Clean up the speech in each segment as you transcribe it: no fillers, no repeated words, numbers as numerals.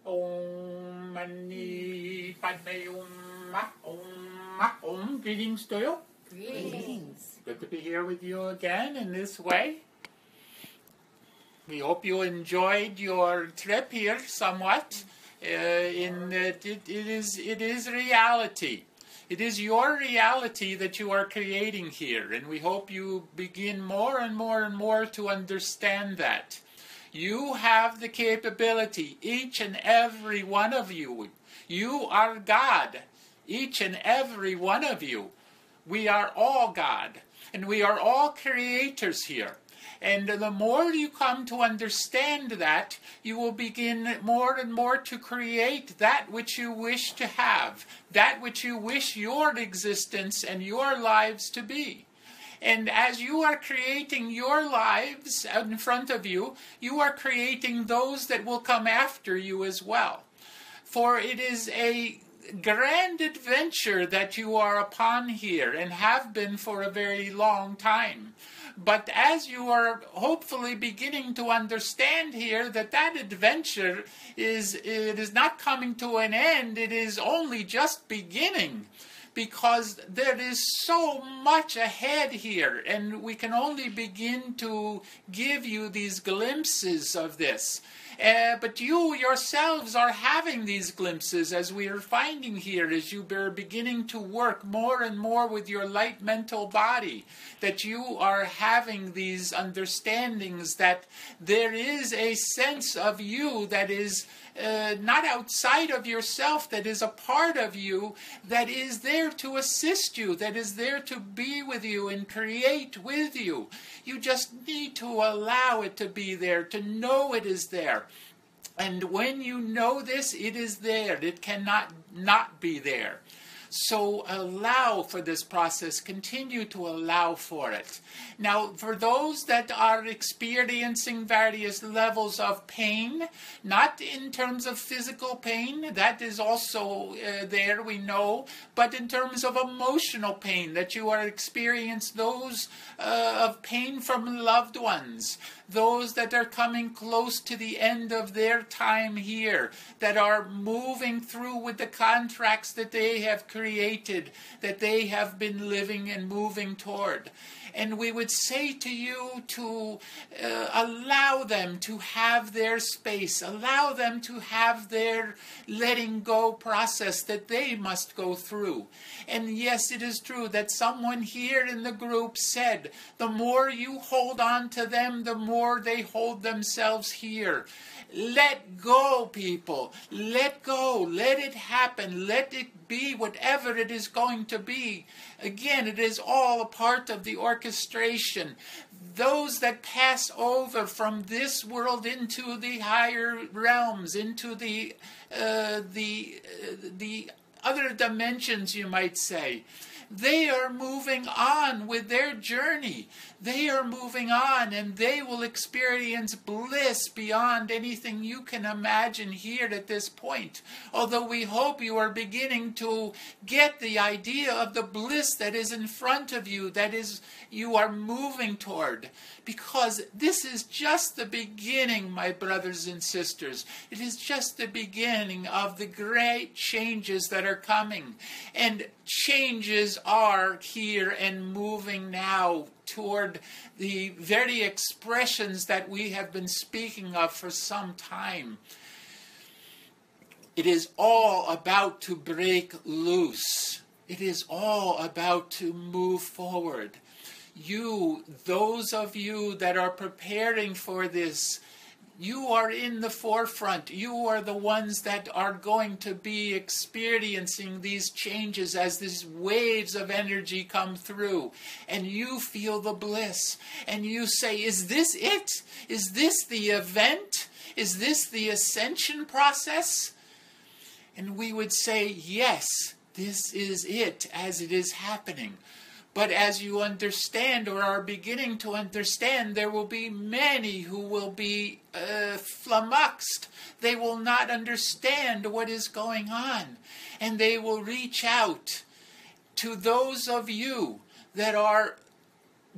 Om Mani Padme Om. Greetings to you. Greetings. Good to be here with you again in this way. We hope you enjoyed your trip here somewhat. It is reality. It is your reality that you are creating here, and we hope you begin more and more and more to understand that. You have the capability, each and every one of you. You are God, each and every one of you. We are all God, and we are all creators here. And the more you come to understand that, you will begin more and more to create that which you wish to have, that which you wish your existence and your lives to be. And as you are creating your lives in front of you, you are creating those that will come after you as well. For it is a grand adventure that you are upon here and have been for a very long time. But as you are hopefully beginning to understand here that adventure is not coming to an end, it is only just beginning. Because there is so much ahead here, and we can only begin to give you these glimpses of this. But you yourselves are having these glimpses, as we are finding here, as you are beginning to work more and more with your light mental body, that you are having these understandings that there is a sense of you that is not outside of yourself, that is a part of you, that is there to assist you, that is there to be with you and create with you. You just need to allow it to be there, to know it is there. And when you know this, it is there. It cannot not be there. So allow for this process. Continue to allow for it. Now, for those that are experiencing various levels of pain, not in terms of physical pain, that is also there, we know, but in terms of emotional pain, that you are experiencing those of pain from loved ones, those that are coming close to the end of their time here, that are moving through with the contracts that they have created, that they have been living and moving toward. And we would say to you to allow them to have their space, allow them to have their letting go process that they must go through. And yes, it is true that someone here in the group said, the more you hold on to them, the more they hold themselves here. Let go, people. Let go. Let it happen. Let it be whatever it is going to be. Again, it is all a part of the orchestration. Those that pass over from this world into the higher realms, into the other dimensions, you might say, they are moving on with their journey. They are moving on, and they will experience bliss beyond anything you can imagine here at this point. Although we hope you are beginning to get the idea of the bliss that is in front of you, that is you are moving toward. Because this is just the beginning, my brothers and sisters. It is just the beginning of the great changes that are coming. And changes are here and moving now toward the very expressions that we have been speaking of for some time. It is all about to break loose. It is all about to move forward. You, those of you that are preparing for this, you are in the forefront. You are the ones that are going to be experiencing these changes as these waves of energy come through. And you feel the bliss. And you say, is this it? Is this the event? Is this the ascension process? And we would say, yes, this is it as it is happening. But as you understand or are beginning to understand, there will be many who will be flummoxed. They will not understand what is going on. And they will reach out to those of you that are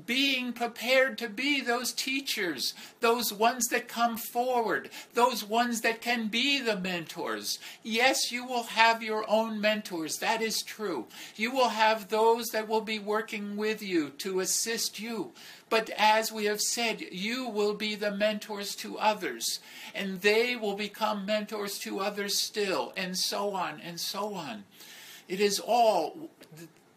being prepared to be those teachers, those ones that come forward, those ones that can be the mentors. Yes, you will have your own mentors. That is true. You will have those that will be working with you to assist you. But as we have said, you will be the mentors to others, and they will become mentors to others still, and so on and so on. It is all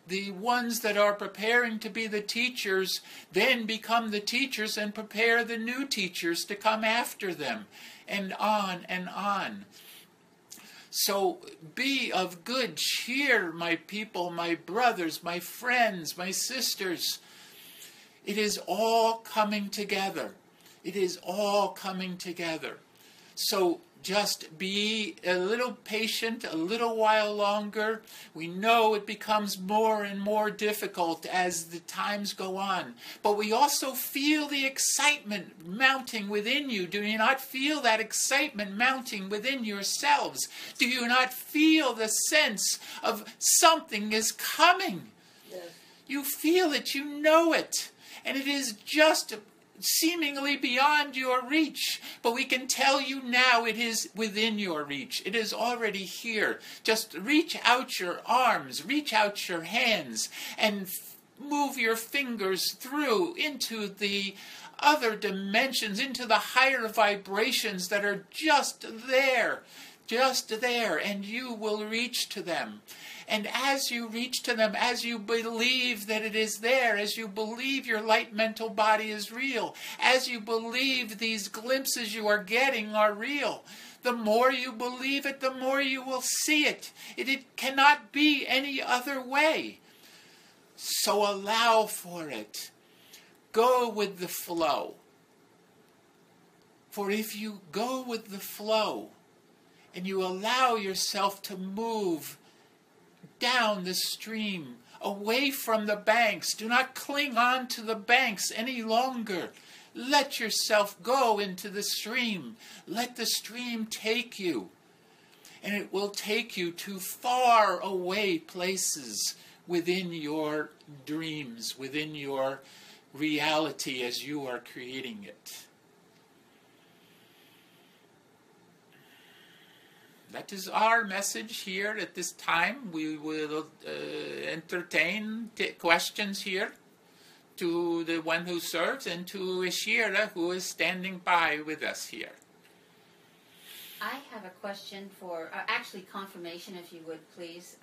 the ones that are preparing to be the teachers then become the teachers and prepare the new teachers to come after them, and on and on. So be of good cheer, my people, my brothers, my friends, my sisters. It is all coming together. It is all coming together. So just be a little patient, a little while longer. We know it becomes more and more difficult as the times go on. But we also feel the excitement mounting within you. Do you not feel that excitement mounting within yourselves? Do you not feel the sense of something is coming? Yes. You feel it, you know it. And it is just seemingly beyond your reach, but we can tell you now it is within your reach. It is already here. Just reach out your arms, reach out your hands, and move your fingers through into the other dimensions, into the higher vibrations that are just there, and you will reach to them. And as you reach to them, as you believe that it is there, as you believe your light mental body is real, as you believe these glimpses you are getting are real, the more you believe it, the more you will see it. It cannot be any other way. So allow for it. Go with the flow. For if you go with the flow and you allow yourself to move down the stream, away from the banks. Do not cling on to the banks any longer. Let yourself go into the stream. Let the stream take you. And it will take you to far away places within your dreams, within your reality as you are creating it. That is our message here at this time. We will entertain questions here to the one who serves and to Ashira, who is standing by with us here. I have a question for, actually confirmation if you would please.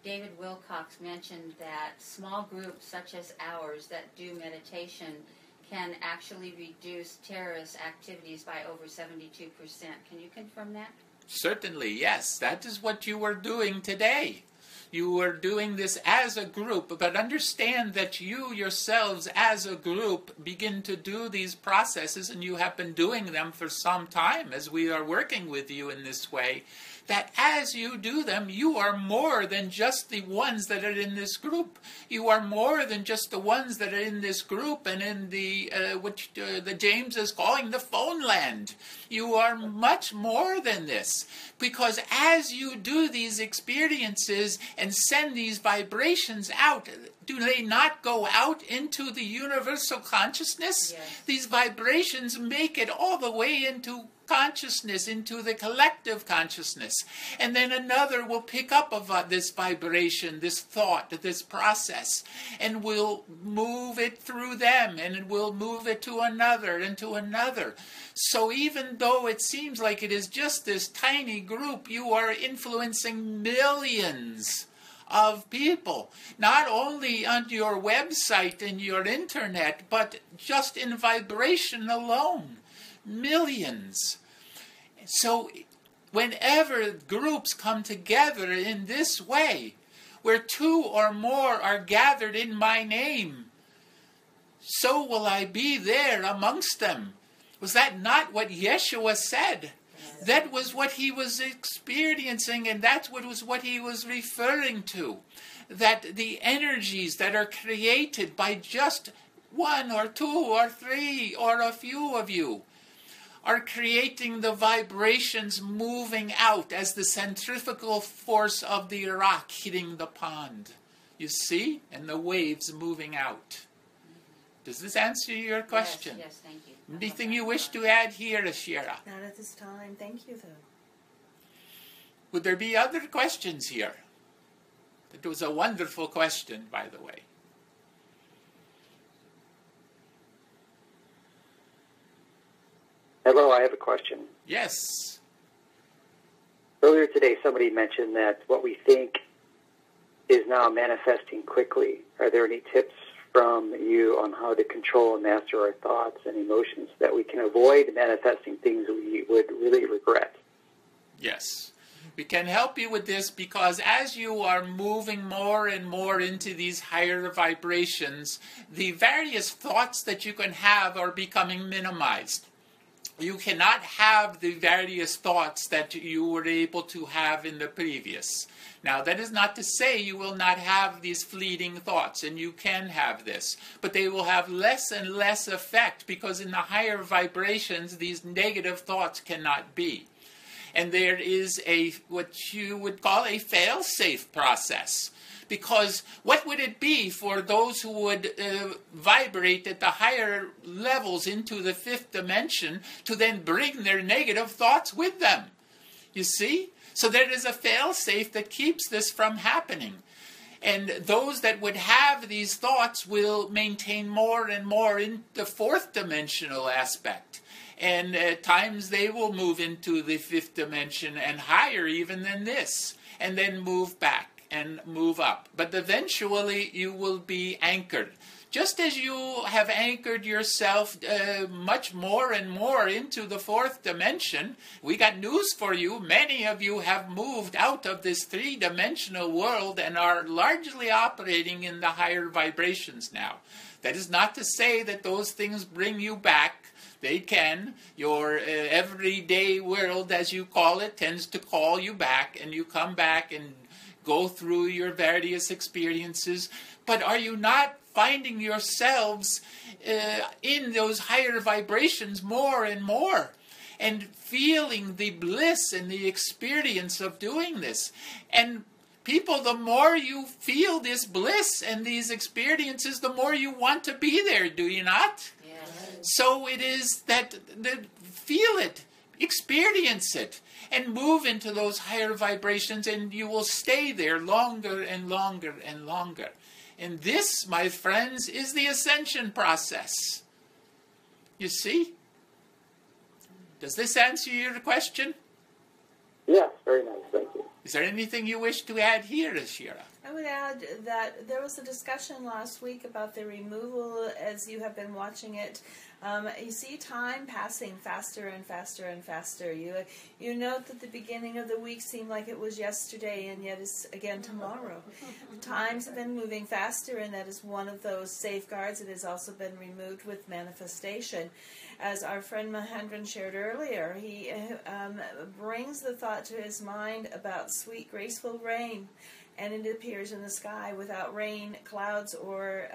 David Wilcox mentioned that small groups such as ours that do meditation can actually reduce terrorist activities by over 72%. Can you confirm that? Certainly, yes. That is what you are doing today. You are doing this as a group, but understand that you yourselves as a group begin to do these processes, and you have been doing them for some time as we are working with you in this way, that as you do them, you are more than just the ones that are in this group. You are more than just the ones that are in this group and in the which the James is calling the phone land. You are much more than this, because as you do these experiences and send these vibrations out, do they not go out into the universal consciousness? Yes. These vibrations make it all the way into consciousness, into the collective consciousness. And then another will pick up of this vibration, this thought, this process, and will move it through them, and it will move it to another and to another. So even though it seems like it is just this tiny group, you are influencing millions of people, not only on your website and your internet, but just in vibration alone. Millions. So whenever groups come together in this way, where two or more are gathered in my name, so will I be there amongst them. Was that not what Yeshua said? That was what he was experiencing, and that was what he was referring to. That the energies that are created by just one or two or three or a few of you are creating the vibrations moving out as the centrifugal force of the rock hitting the pond. You see? And the waves moving out. Does this answer your question? Yes, thank you. Anything you wish to add here, Ashira? Not at this time. Thank you, though. Would there be other questions here? It was a wonderful question, by the way. Hello, I have a question. Yes. Earlier today, somebody mentioned that what we think is now manifesting quickly. Are there any tips from you on how to control and master our thoughts and emotions so that we can avoid manifesting things we would really regret? Yes. We can help you with this because as you are moving more and more into these higher vibrations, the various thoughts that you can have are becoming minimized. You cannot have the various thoughts that you were able to have in the previous. Now, that is not to say you will not have these fleeting thoughts, and you can have this, but they will have less and less effect because in the higher vibrations, these negative thoughts cannot be. And there is what you would call a fail-safe process. Because what would it be for those who would vibrate at the higher levels into the fifth dimension to then bring their negative thoughts with them? You see? So there is a fail-safe that keeps this from happening. And those that would have these thoughts will maintain more and more in the fourth dimensional aspect. And at times they will move into the fifth dimension and higher even than this. And then move back and move up. But eventually you will be anchored. Just as you have anchored yourself much more and more into the fourth dimension, we got news for you. Many of you have moved out of this three-dimensional world and are largely operating in the higher vibrations now. That is not to say that those things bring you back. They can. Your everyday world, as you call it, tends to call you back, and you come back and go through your various experiences. But are you not finding yourselves in those higher vibrations more and more and feeling the bliss and the experience of doing this? And people, the more you feel this bliss and these experiences, the more you want to be there, do you not? Yes. So it is that feel it, experience it, and move into those higher vibrations, and you will stay there longer and longer and longer. And this, my friends, is the ascension process. You see? Does this answer your question? Yes, very nice, thank you. Is there anything you wish to add here, Ashira? I would add that there was a discussion last week about the removal, as you have been watching it. You see time passing faster and faster and faster. You note that the beginning of the week seemed like it was yesterday, and yet it's again tomorrow. Times have been moving faster, and that is one of those safeguards. It has also been removed with manifestation. As our friend Mahendran shared earlier, he brings the thought to his mind about sweet, graceful rain, and it appears in the sky without rain, clouds, or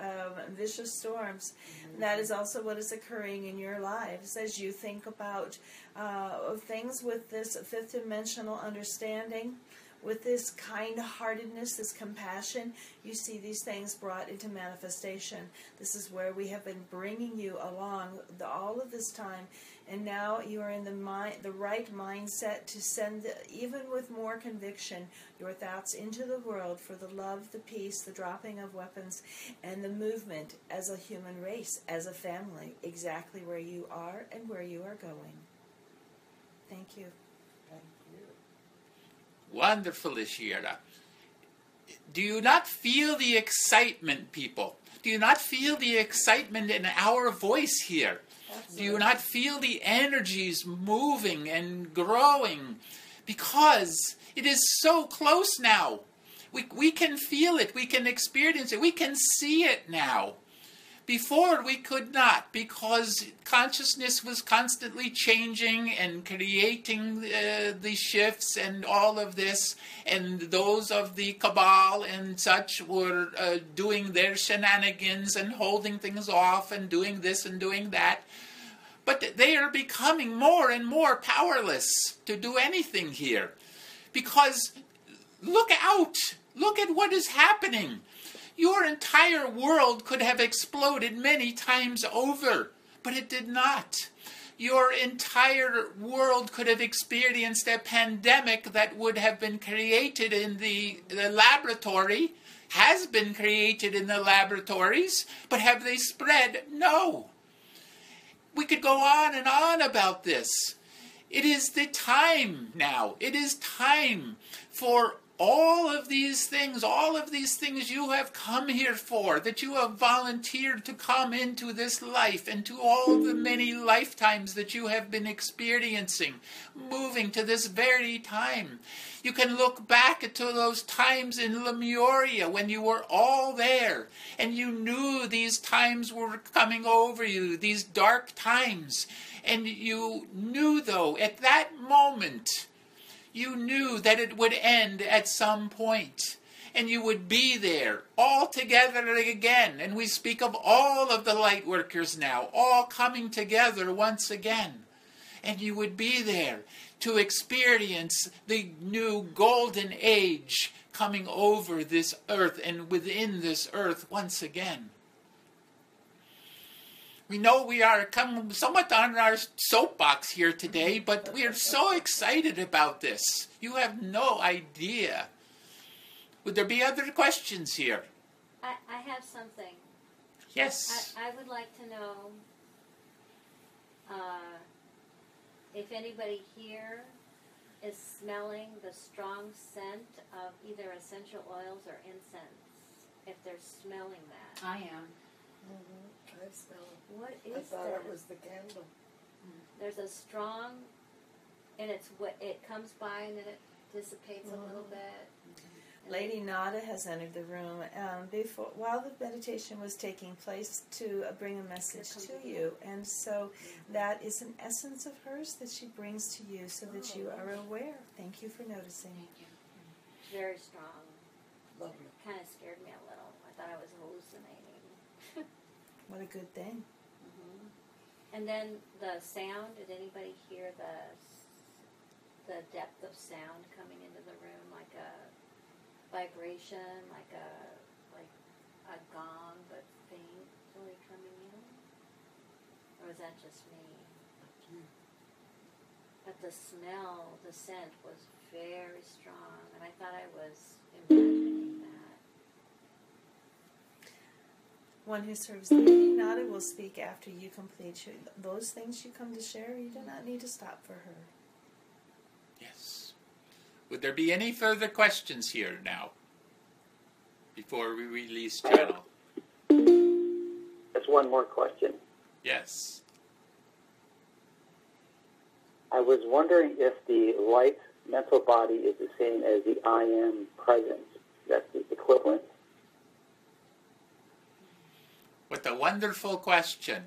vicious storms. And that is also what is occurring in your lives as you think about things with this fifth dimensional understanding, with this kind-heartedness, this compassion. You see these things brought into manifestation. This is where we have been bringing you along all of this time. And now you are in the right mindset to send, even with more conviction, your thoughts into the world for the love, the peace, the dropping of weapons, and the movement as a human race, as a family, exactly where you are and where you are going. Thank you. Thank you. Wonderful, Ashira. Do you not feel the excitement, people? Do you not feel the excitement in our voice here? Do you not feel the energies moving and growing? Because it is so close now. We can feel it. We can experience it. We can see it now. Before we could not, because consciousness was constantly changing and creating the shifts and all of this, and those of the cabal and such were doing their shenanigans and holding things off and doing this and doing that. But they are becoming more and more powerless to do anything here. Because look out! Look at what is happening. Your entire world could have exploded many times over, but it did not. Your entire world could have experienced a pandemic that would have been created in the laboratory, has been created in the laboratories, but have they spread? No. We could go on and on about this. It is the time now. It is time for all of these things you have come here for, that you have volunteered to come into this life and to all the many lifetimes that you have been experiencing, moving to this very time. You can look back to those times in Lemuria when you were all there and you knew these times were coming over you, these dark times. And you knew, though, at that moment, you knew that it would end at some point, and you would be there all together again. And we speak of all of the light workers now, all coming together once again. And you would be there to experience the new golden age coming over this earth and within this earth once again. We know we are somewhat on our soapbox here today, but we are so excited about this. You have no idea. Would there be other questions here? I have something. Yes. I would like to know if anybody here is smelling the strong scent of either essential oils or incense, if they're smelling that. I am. I smell it. What is I thought that? it was the candle. There's a strong, and it comes by and then it dissipates a little bit. Lady Nada has entered the room while the meditation was taking place to bring a message to you, and so that is an essence of hers that she brings to you, so that you are aware. Thank you for noticing. Thank you. Very strong. Lovely. Kind of scared me a little. I thought I was hallucinating. What a good thing. And then the sound. Did anybody hear the depth of sound coming into the room, like a vibration, like a gong, but faintly coming in? Or was that just me? But the smell, the scent was very strong, and I thought I was imagining that. One who serves Lady Nada will speak after you complete those things you come to share. You do not need to stop for her. Yes. Would there be any further questions here now, before we release channel? Just one more question. Yes. I was wondering if the light mental body is the same as the I am presence. That's the equivalent. What a wonderful question.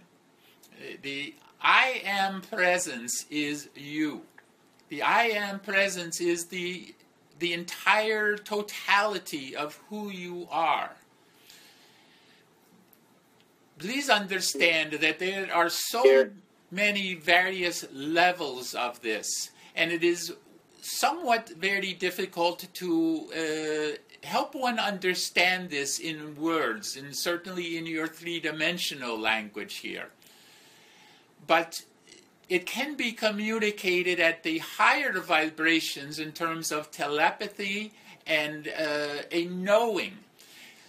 The I am presence is you. The I am presence is the entire totality of who you are. Please understand that there are so many various levels of this, and it is somewhat very difficult to help one understand this in words, and certainly in your three-dimensional language here. But it can be communicated at the higher vibrations in terms of telepathy and a knowing.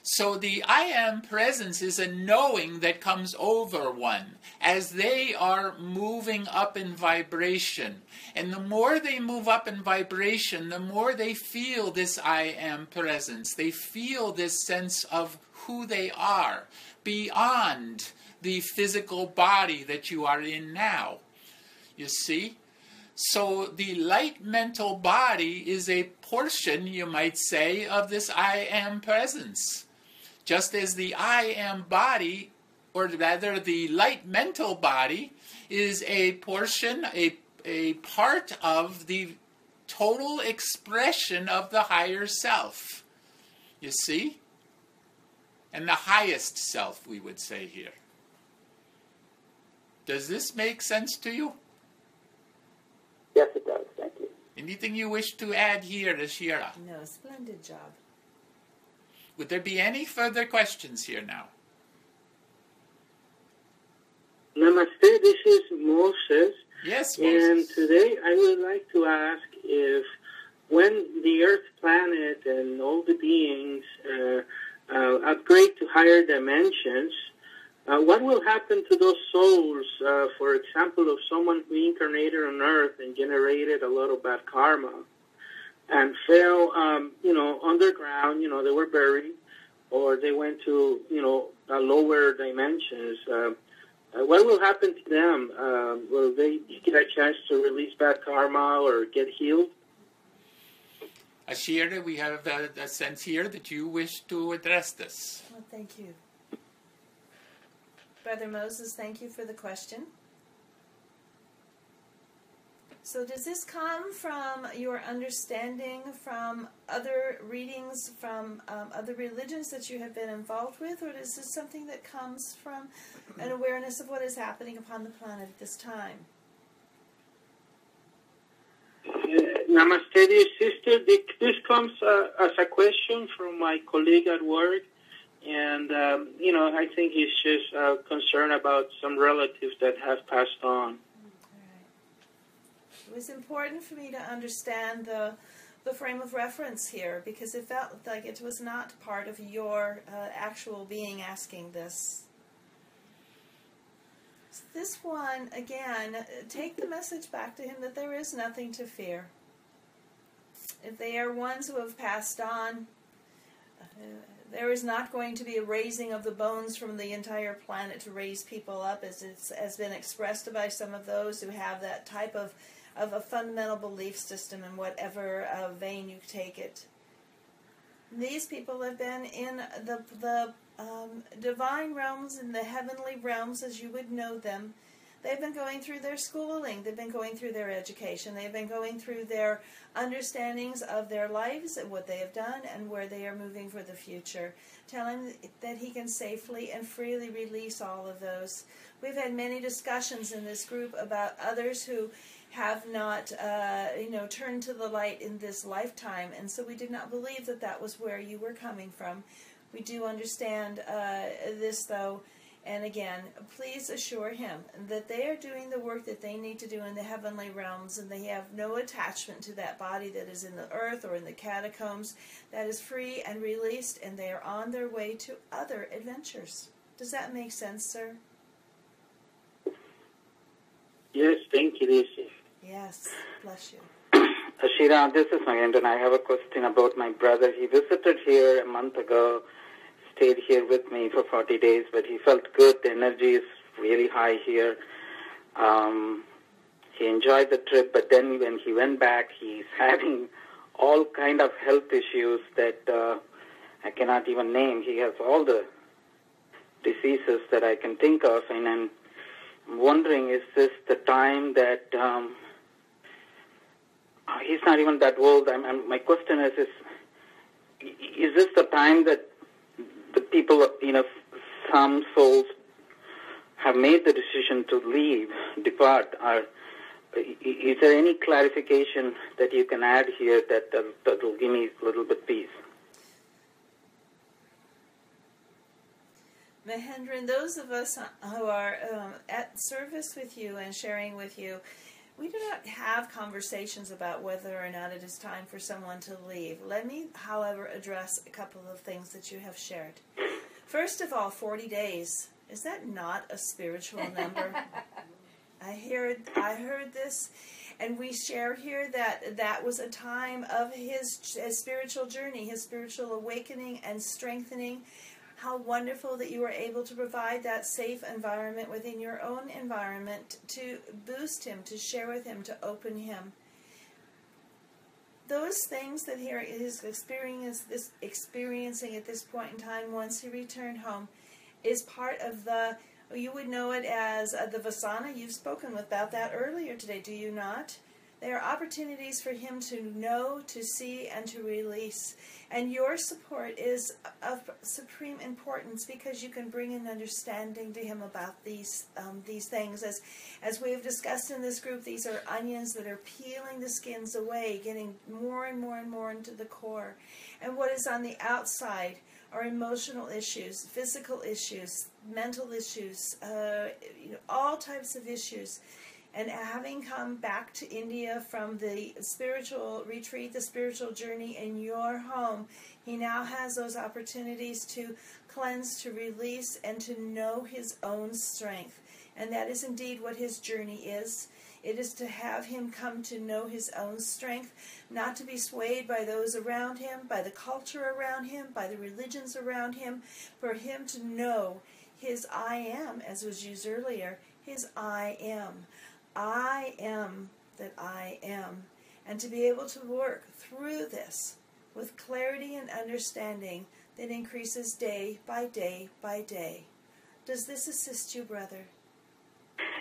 So the I am presence is a knowing that comes over one as they are moving up in vibration. And the more they move up in vibration, the more they feel this I am presence. They feel this sense of who they are beyond the physical body that you are in now. You see? So the light mental body is a portion, you might say, of this I am presence. Just as the I am body, or rather the light mental body, is a portion, a part of the total expression of the higher self. You see? And the highest self, we would say here. Does this make sense to you? Yes, it does. Thank you. Anything you wish to add here, Ashira? No, splendid job. would there be any further questions here now? Namaste, this is Moses. Yes, Moses. And today I would like to ask if when the Earth planet and all the beings upgrade to higher dimensions, what will happen to those souls, for example, of someone who incarnated on Earth and generated a lot of bad karma and fell, underground, they were buried, or they went to, lower dimensions. What will happen to them? Will they get a chance to release bad karma or get healed? Ashira, we have a sense here that you wish to address this. Well, thank you. Brother Moses, thank you for the question. So does this come from your understanding from other readings from other religions that you have been involved with, or is this something that comes from an awareness of what is happening upon the planet at this time? Namaste, dear sister. This comes as a question from my colleague at work, and, I think he's just concerned about some relatives that have passed on. It was important for me to understand the frame of reference here, because it felt like it was not part of your actual being asking this. So this one, again, take the message back to him that there is nothing to fear. If they are ones who have passed on, there is not going to be a raising of the bones from the entire planet to raise people up, as has been expressed by some of those who have that type of a fundamental belief system in whatever vein you take it. These people have been in the divine realms, in the heavenly realms as you would know them. They've been going through their schooling. They've been going through their education. They've been going through their understandings of their lives and what they have done and where they are moving for the future. Tell him that he can safely and freely release all of those. We've had many discussions in this group about others who have not, turned to the light in this lifetime, and so we did not believe that that was where you were coming from. We do understand this, though, and again, please assure him that they are doing the work that they need to do in the heavenly realms, and they have no attachment to that body that is in the earth or in the catacombs. That is free and released, and they are on their way to other adventures. Does that make sense, sir? Yes, thank you, Lucy. Yes, bless you. Ashira, this is Mahendran. I have a question about my brother. He visited here a month ago, stayed here with me for 40 days, but he felt good. The energy is really high here. He enjoyed the trip, but then when he went back, he's having all kind of health issues that I cannot even name. He has all the diseases that I can think of, and I'm wondering, is this the time that he's not even that old? My question is this the time that the people, some souls have made the decision to leave, depart? Or is there any clarification that you can add here that will give me a little bit peace? Mahendran, those of us who are at service with you and sharing with you, we do not have conversations about whether or not it is time for someone to leave. Let me, however, address a couple of things that you have shared. First of all, 40 days. Is that not a spiritual number? I heard this, and we share here that was a time of his spiritual journey, his spiritual awakening and strengthening. How wonderful that you were able to provide that safe environment within your own environment to boost him, to share with him, to open him. Those things that he is experiencing at this point in time once he returned home is part of you would know it as the Vasana. You've spoken about that earlier today, do you not? They are opportunities for him to know, to see, and to release. And your support is of supreme importance because you can bring an understanding to him about these things. As we have discussed in this group, these are onions that are peeling the skins away, getting more and more and more into the core. And what is on the outside are emotional issues, physical issues, mental issues, all types of issues. And having come back to India from the spiritual retreat, the spiritual journey in your home, he now has those opportunities to cleanse, to release, and to know his own strength. And that is indeed what his journey is. It is to have him come to know his own strength, not to be swayed by those around him, by the culture around him, by the religions around him, for him to know his I am, as was used earlier, his I am. I am that I am. And to be able to work through this with clarity and understanding that increases day by day by day. Does this assist you, brother?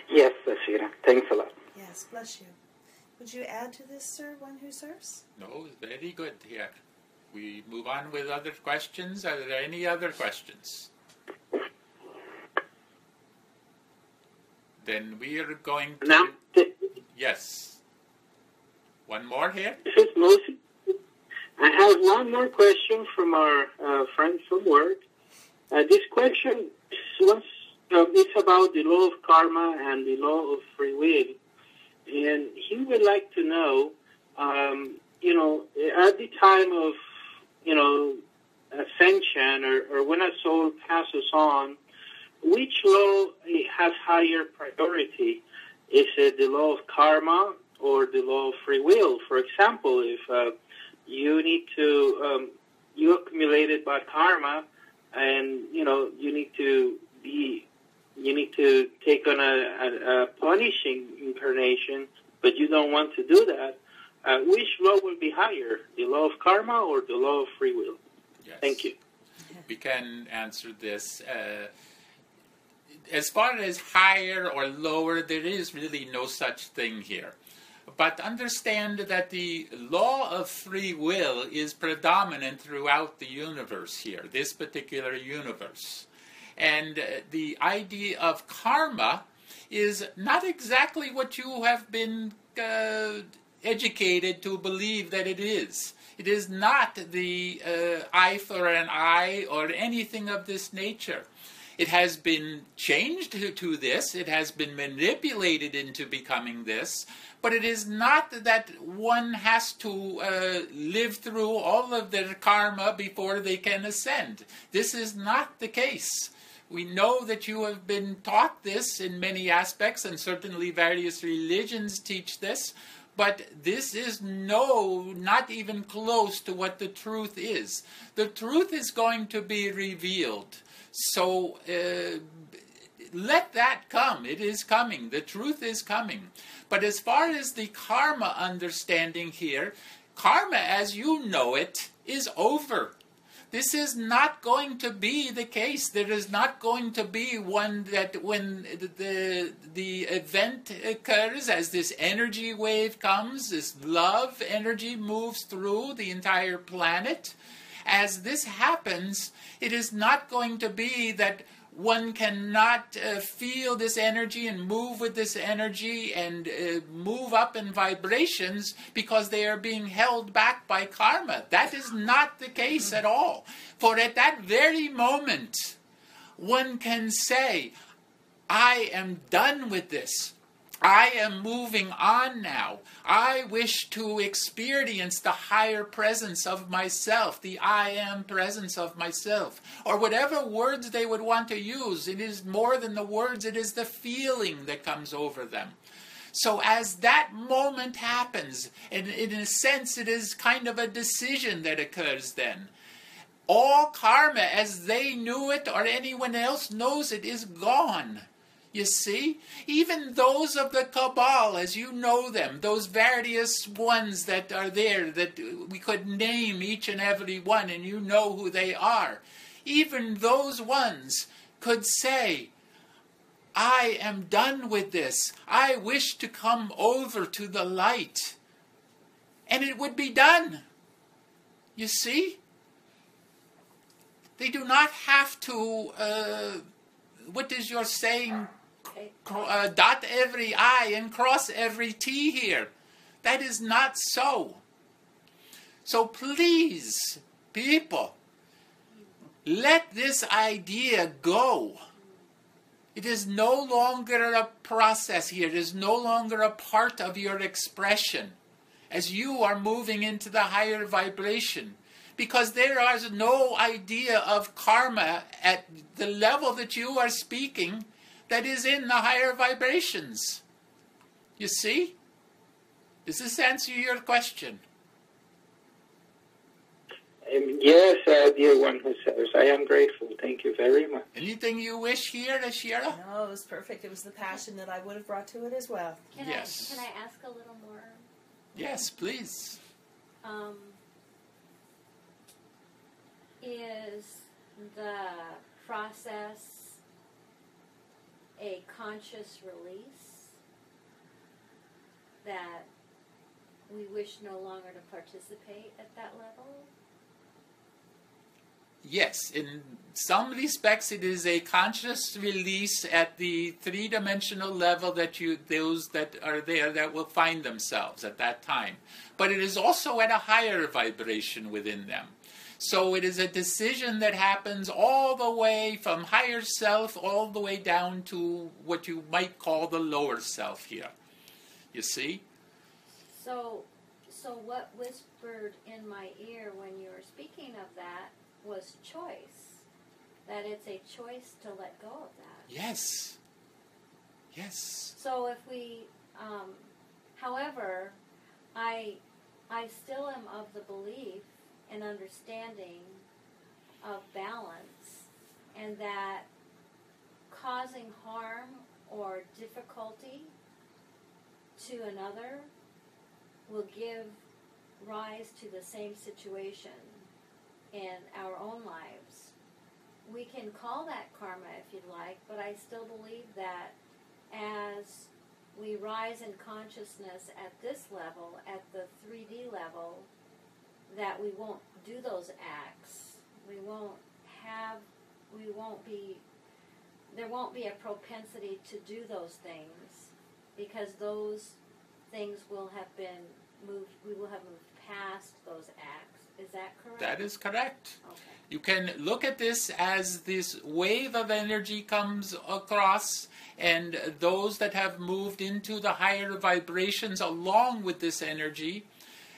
Yes, Ashira. Thanks a lot. Yes, bless you. Would you add to this, sir, one who serves? No, very good here. We move on with other questions. Are there any other questions? Then we are going to... Now, Yes. One more here? this is Moses. I have one more question from our friend from work. This question is about the law of karma and the law of free will. And he would like to know, at the time of, ascension or when a soul passes on, which law has higher priority? Is it the law of karma or the law of free will? For example, if you need to, you accumulated bad karma, and you need to take on a punishing incarnation, but you don't want to do that. Which law will be higher, the law of karma or the law of free will? Yes. Thank you. We can answer this. As far as higher or lower, there is really no such thing here. But understand that the law of free will is predominant throughout the universe here, this particular universe. And the idea of karma is not exactly what you have been educated to believe that it is. It is not the eye for an eye or anything of this nature. It has been changed to this. It has been manipulated into becoming this. But it is not that one has to live through all of their karma before they can ascend. This is not the case. We know that you have been taught this in many aspects, and certainly various religions teach this. But this is not even close to what the truth is. The truth is going to be revealed. So let that come. It is coming. The truth is coming. But as far as the karma understanding here, karma as you know it is over. This is not going to be the case. There is not going to be one that when the event occurs, as this energy wave comes, this love energy moves through the entire planet. As this happens, it is not going to be that one cannot feel this energy and move with this energy and move up in vibrations because they are being held back by karma. That is not the case at all. For at that very moment, one can say, I am done with this. I am moving on now. I wish to experience the higher presence of myself, the I am presence of myself, or whatever words they would want to use. It is more than the words, it is the feeling that comes over them. So as that moment happens, and in a sense it is kind of a decision that occurs then. All karma as they knew it or anyone else knows it is gone. You see, even those of the Cabal, as you know them, those various ones that are there, that we could name each and every one, and you know who they are, even those ones could say, I am done with this. I wish to come over to the light. And it would be done. You see? They do not have to, what is your saying? Dot every I and cross every T here. That is not so. So please, people, let this idea go. It is no longer a process here. It is no longer a part of your expression as you are moving into the higher vibration. Because there is no idea of karma at the level that you are speaking that is in the higher vibrations. You see? Does this answer your question? Yes, dear one who says, I am grateful. Thank you very much. Anything you wish here, Ashira? No, it was perfect. It was the passion that I would have brought to it as well. Can I ask a little more? Yes, please. Is the process a conscious release that we wish no longer to participate at that level? Yes, in some respects it is a conscious release at the three-dimensional level that those that are there that will find themselves at that time. But it is also at a higher vibration within them. So it is a decision that happens all the way from higher self all the way down to what you might call the lower self here. You see? So what whispered in my ear when you were speaking of that was choice. That it's a choice to let go of that. Yes. Yes. So if we, however, I still am of the belief and understanding of balance, and that causing harm or difficulty to another will give rise to the same situation in our own lives. We can call that karma if you'd like, but I still believe that as we rise in consciousness at this level, at the 3D level, that we won't do those acts. There won't be a propensity to do those things, because those things will have been moved, we will have moved past those acts. Is that correct? That is correct. Okay. You can look at this as this wave of energy comes across, and those that have moved into the higher vibrations along with this energy,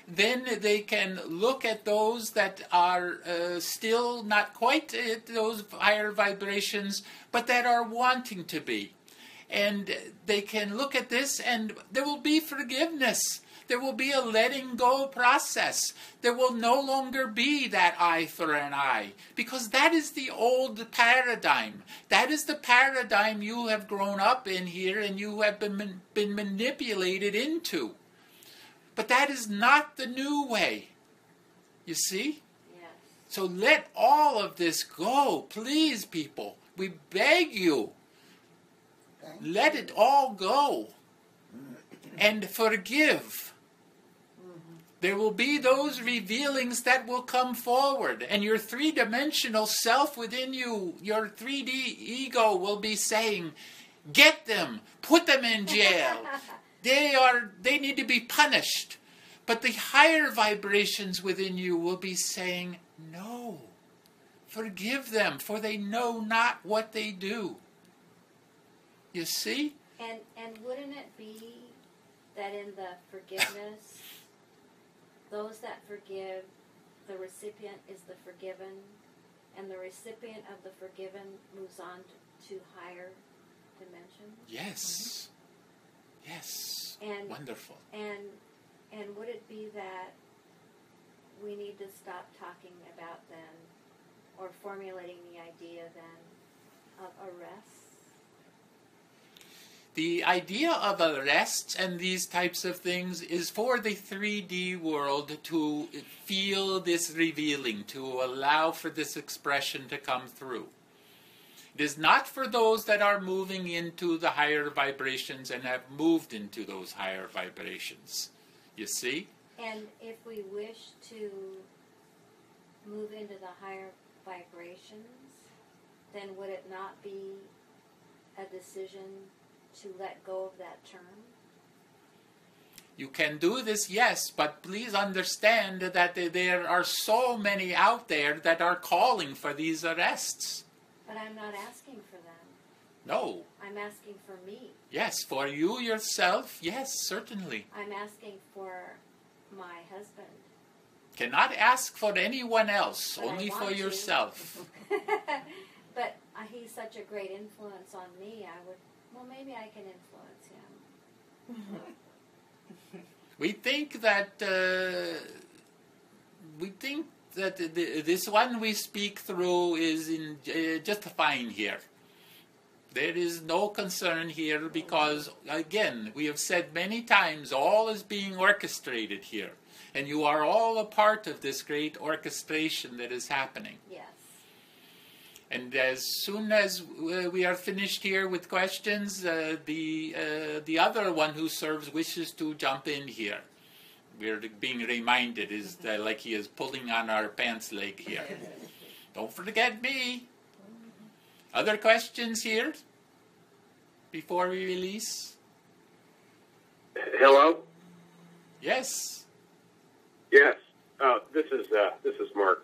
then they can look at those that are still not quite at those higher vibrations, but that are wanting to be. And they can look at this, and there will be forgiveness. There will be a letting go process. There will no longer be that eye for an eye, because that is the old paradigm. That is the paradigm you have grown up in here and you have been manipulated into. But that is not the new way. You see? Yes. So let all of this go, please, people. We beg you. Let it all go. And forgive. There will be those revealings that will come forward, and your three-dimensional self within you, your 3D ego, will be saying, get them, put them in jail. They need to be punished. But the higher vibrations within you will be saying, no, forgive them, for they know not what they do. You see? And wouldn't it be that in the forgiveness, those that forgive, the recipient is the forgiven, and the recipient of the forgiven moves on to higher dimensions? Yes. Mm-hmm. Yes. And, wonderful. And would it be that we need to stop talking about then, or formulating the idea then, of arrest? The idea of arrests and these types of things is for the 3D world to feel this revealing, to allow for this expression to come through. It is not for those that are moving into the higher vibrations and have moved into those higher vibrations. You see? And if we wish to move into the higher vibrations, then would it not be a decision to let go of that term? You can do this, yes, but please understand that there are so many out there that are calling for these arrests. But I'm not asking for them. No. I'm asking for me. Yes, for you yourself, yes, certainly. I'm asking for my husband. Cannot ask for anyone else, But I only for want to. yourself. But he's such a great influence on me, maybe I can influence him. We think that this one we speak through is just fine here. There is no concern here because, again, we have said many times, all is being orchestrated here. And you are all a part of this great orchestration that is happening. Yes. And as soon as we are finished here with questions, the other one who serves wishes to jump in here. We're being reminded is that like he is pulling on our pants leg here. Don't forget me. Other questions here before we release? Hello? Yes. Yes. This is Mark.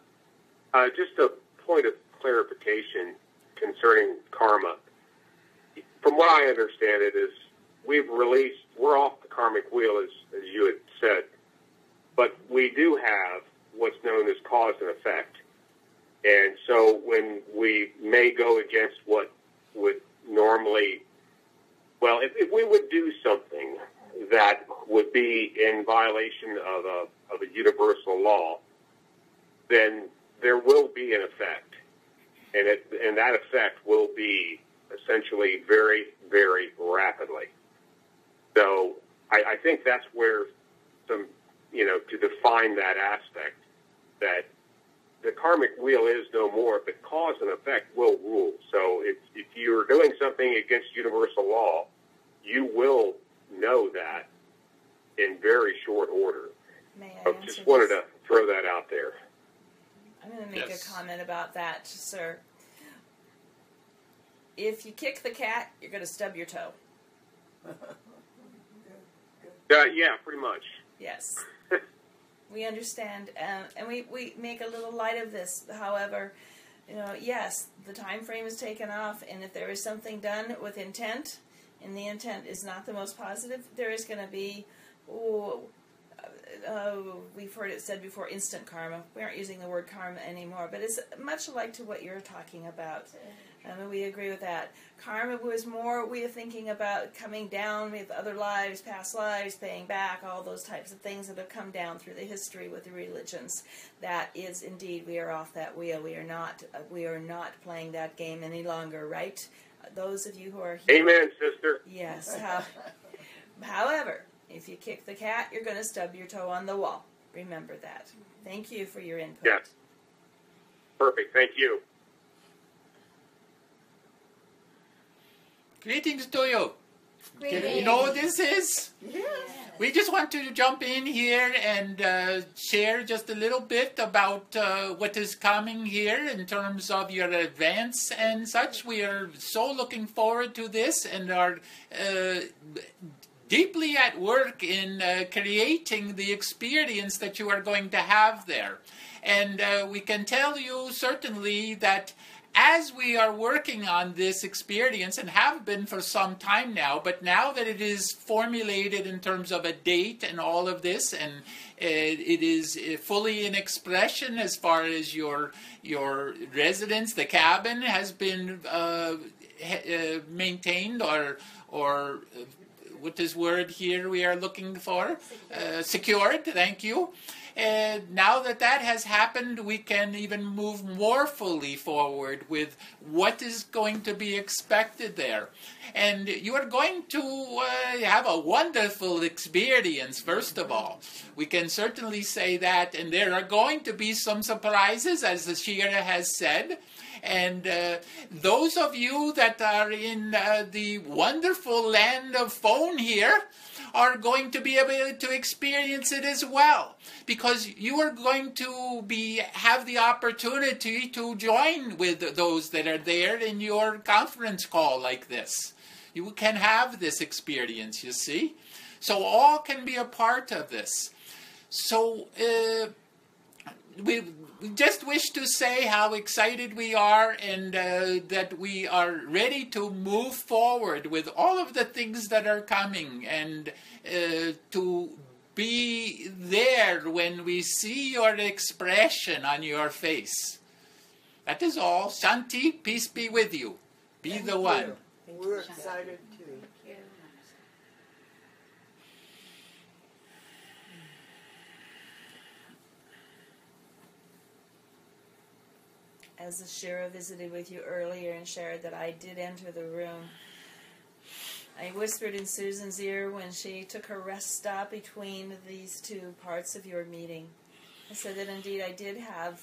Just a point of clarification concerning karma. From what I understand it is we're off the karmic wheel as you had said, but we do have what's known as cause and effect. And so when we may go against what would normally, if we would do something that would be in violation of a universal law, then there will be an effect. And that effect will be essentially very, very rapidly. So I think that's where to define that aspect, that the karmic wheel is no more, but cause and effect will rule. So if you're doing something against universal law, you will know that in very short order. May I I answer just wanted this? to throw that out there. I'm going to make Yes. a comment about that, sir. If you kick the cat, you're going to stub your toe. Yeah, pretty much. Yes. We understand, and we make a little light of this. However, yes, the time frame is taken off, and if there is something done with intent, and the intent is not the most positive, there is going to be, we've heard it said before, instant karma. We aren't using the word karma anymore, but it's much like to what you're talking about. And we agree with that. Karma was more we are thinking about coming down with other lives, past lives, paying back, all those types of things that have come down through the history with the religions. That is indeed, we are off that wheel. We are not playing that game any longer, right? Those of you who are here. Amen, sister. Yes. However, if you kick the cat, you're going to stub your toe on the wall. Remember that. Thank you for your input. Yes. Perfect. Thank you. Greetings to you. Greetings. You know what this is? Yes. We just want to jump in here and share just a little bit about what is coming here in terms of your events and such. We are so looking forward to this and are deeply at work in creating the experience that you are going to have there. And we can tell you certainly that as we are working on this experience, and have been for some time now, but now that it is formulated in terms of a date and all of this, and it is fully in expression as far as your residence, the cabin has been maintained or what is word here we are looking for? Secured, thank you. now that that has happened, we can even move more fully forward with what is going to be expected there. And you are going to have a wonderful experience, first of all. We can certainly say that. And there are going to be some surprises, as Ashira has said. And those of you that are in the wonderful land of phone here are going to be able to experience it as well, because you are going to have the opportunity to join with those that are there in your conference call like this. You can have this experience, you see. So all can be a part of this. So we just wish to say how excited we are, and that we are ready to move forward with all of the things that are coming, and to be there when we see your expression on your face. That is all. Shanti, peace be with you. Be the one. We're excited too. As Ashira visited with you earlier and shared that I did enter the room, I whispered in Susan's ear when she took her rest stop between these two parts of your meeting. I said that indeed I did have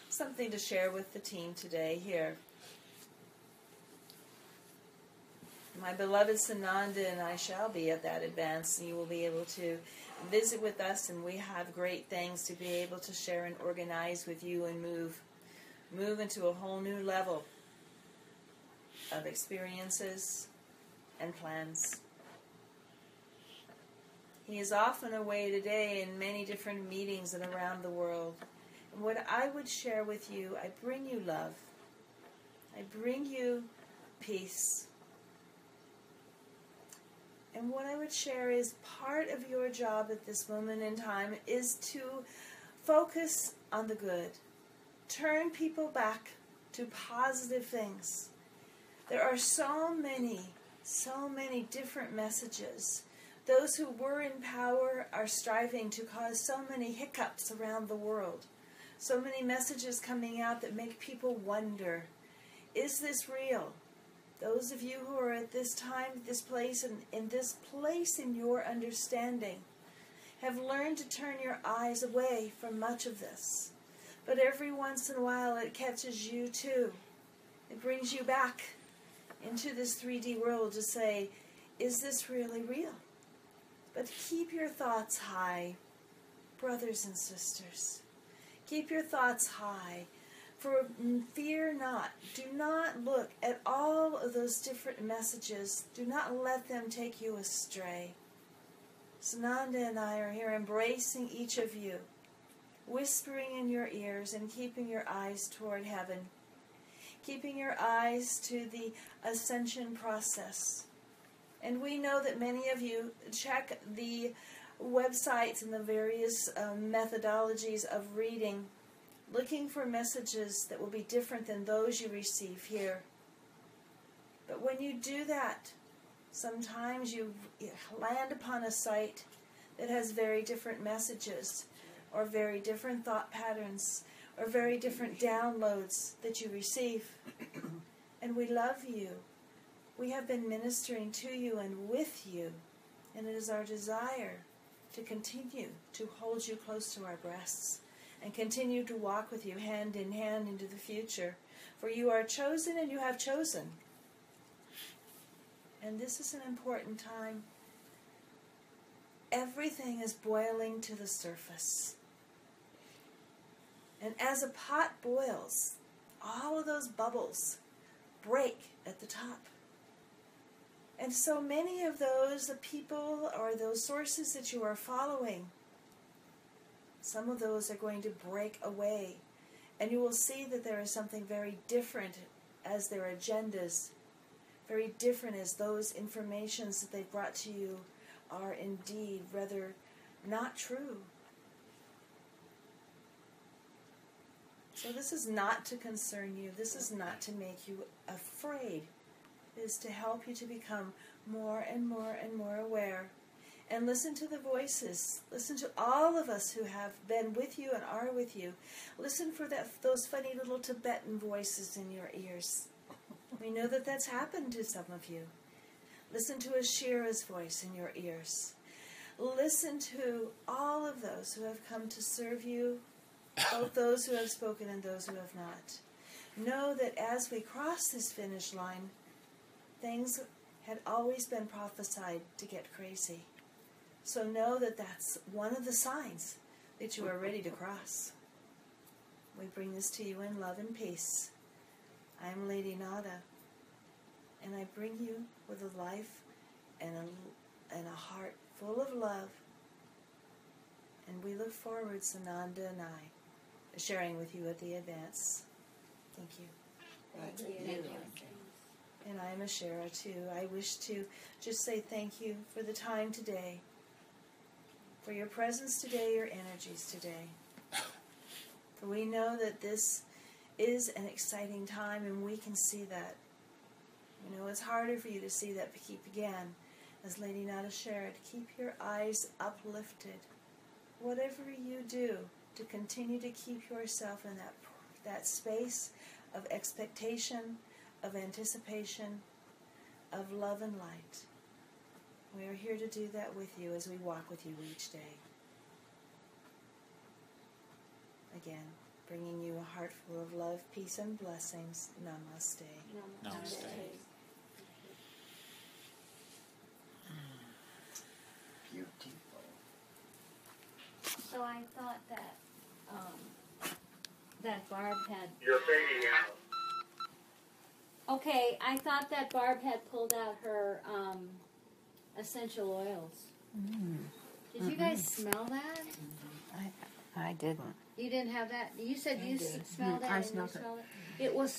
something to share with the team today here. My beloved Sananda and I shall be at that advance, and you will be able to visit with us, and we have great things to be able to share and organize with you and move into a whole new level of experiences and plans. He is often away today in many different meetings and around the world. And what I would share with you, I bring you love. I bring you peace. And what I would share is part of your job at this moment in time is to focus on the good. Turn people back to positive things. There are so many different messages. Those who were in power are striving to cause so many hiccups around the world. So many messages coming out that make people wonder, is this real? Those of you who are at this time, this place, and in this place in your understanding, have learned to turn your eyes away from much of this. But every once in a while it catches you too. It brings you back into this 3D world to say, is this really real? But keep your thoughts high, brothers and sisters. Keep your thoughts high, for fear not. Do not look at all of those different messages. Do not let them take you astray. Sananda and I are here embracing each of you, whispering in your ears and keeping your eyes toward heaven, keeping your eyes to the ascension process. And we know that many of you check the websites and the various methodologies of reading, looking for messages that will be different than those you receive here. But when you do that, sometimes you land upon a site that has very different messages, or very different thought patterns, or very different downloads that you receive. And we love you. We have been ministering to you and with you, and it is our desire to continue to hold you close to our breasts and continue to walk with you hand in hand into the future. For you are chosen and you have chosen. And this is an important time. Everything is boiling to the surface. And as a pot boils, all of those bubbles break at the top. And so many of those, the people or those sources that you are following, some of those are going to break away. And you will see that there is something very different as their agendas, very different as those informations that they brought to you are indeed rather not true. So this is not to concern you. This is not to make you afraid. It is to help you to become more and more and more aware, And listen to the voices. Listen to all of us who have been with you and are with you. Listen for those funny little Tibetan voices in your ears. We know that that's happened to some of you. Listen to Ashira's voice in your ears. Listen to all of those who have come to serve you, both those who have spoken and those who have not. Know that as we cross this finish line, things had always been prophesied to get crazy. So know that that's one of the signs that you are ready to cross. We bring this to you in love and peace. I am Lady Nada, and I bring you with a life and a heart full of love. And we look forward, Sananda and I, to sharing with you at the advance. Thank you. Thank you. And I am Ashira too. I wish to just say thank you for the time today, for your presence today, your energies today. For we know that this is an exciting time, and we can see that. You know, it's harder for you to see that, but keep again, as Lady Nada shared, keep your eyes uplifted. Whatever you do to continue to keep yourself in that space of expectation, of anticipation, of love and light. We are here to do that with you as we walk with you each day. Again, bringing you a heart full of love, peace, and blessings. Namaste. Namaste. Beautiful. So I thought that Barb had. You're fading out. Okay, I thought that Barb had pulled out her essential oils. Did you guys smell that? I didn't. You didn't have that? You said you smelled that I and smelled you it. smelled it? It was